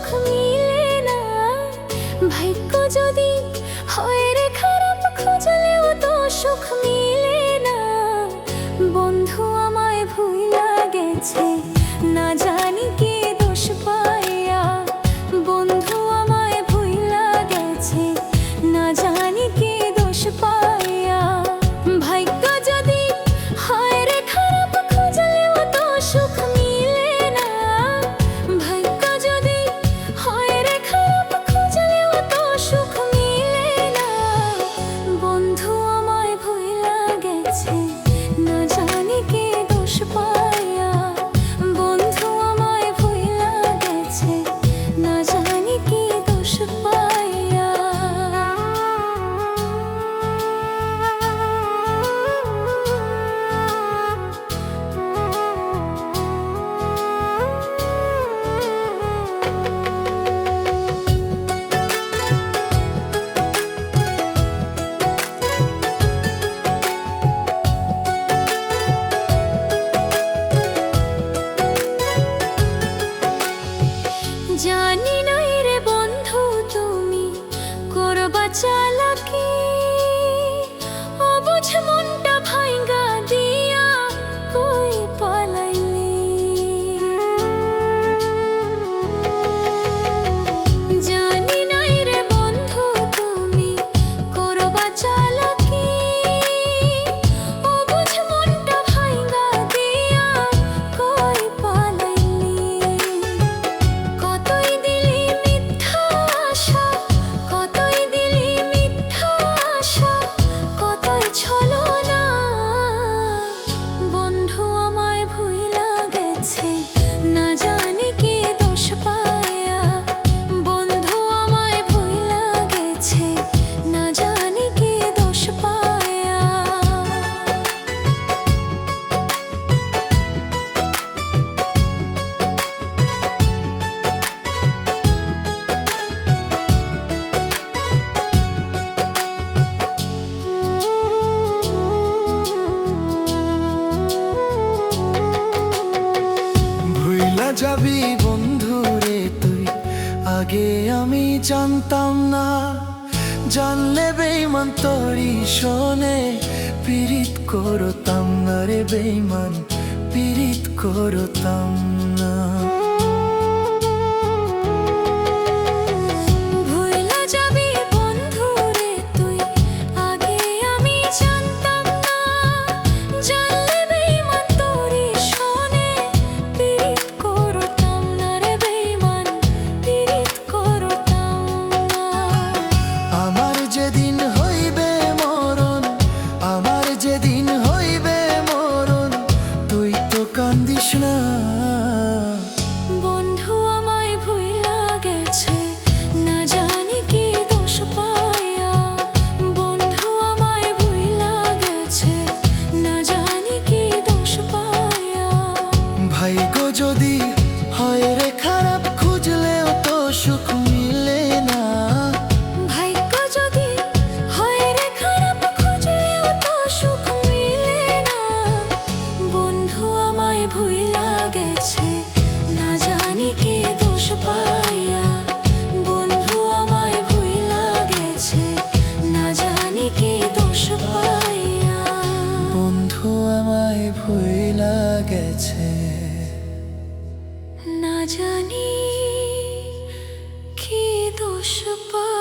সুখ মিলে না। ভাগ্য যদি হয় রে খারাপ, খুঁজলেও তো সুখ মিলে না। বন্ধু আমায় ভুইলা গেছে, না জানি কি দোষ পাইয়া। বন্ধু আমায় ভুইলা গেছে, না জানি কি দোষ পাইয়া। ভাগ্য যদি হয় রে খারাপ, খুঁজলেও তো সুখ মিলে না। ভাগ্য যদি হয় রে খারাপ, খুঁজলেও তো সুখ মিলে না। বন্ধু আমায় ভুইলা গেছে, না জানি কি দোষ পাইয়া। বন্ধু আমায় ভুইলা গেছে, না জানি কি দোষ পাইয়া। জানি নাই রে বন্ধু তুমি করবা চালাকি, অবুঝ মনটা ভাঙ্গা দিয়া কই পালাইলি। জানি নাই রে বন্ধু তুমি করবা চালাকি, অবুঝ মনটা ভাঙ্গা দিয়া কই পালাইলি। কতই দিলি মিথ্যা আশা, কতই দিলি মিথ্যা আশা, কতই ছলনা। বন্ধু আমায় ভুইলা গেছে, না জানি কি দোষ পাইয়া। বন্ধু আমায় ভুইলা গেছে, না জানি কি দোষ পাইয়া। ভুইলা যাবি বন্ধু রে তুই, আগে আমি জানতাম না। জানলে বেইমান তোরি শোনে, পীড়িত করতাম না রে বেইমান, পীড়িত করতাম না। ভুইলা যাবি বন্ধু রে তুই, আগে আমি জানতাম না। জানলে বেইমান তোরি শোনে, পীড়িত করতাম না রে বেইমান, পীড়িত করতাম না। আমার যেদিন হইবে মরণ, আমার যেদিন হইবে মরণ, তুই তো কান্দিস না। বন্ধু আমায় ভুইলা গেছে, না জানি কি দোষ পাইয়া। বন্ধু আমায় ভুইলা গেছে, না জানি কি দোষ পাইয়া। ভাগ্য যদি হয় রে খারাপ, খুঁজলেও তো সুখ মিলে না। ভাগ্য যদি হয় রে খারাপ, খুঁজলেও তো সুখ মিলে না। বন্ধু আমায় ভুইলা গেছে, না জানি কি দোষ পাইয়া। বন্ধু আমায় ভুইলা গেছে, না জানি কি দোষ পাইয়া। বন্ধু আমায় ভুইলা গেছে, না জানি কি দোষ পাইয়া।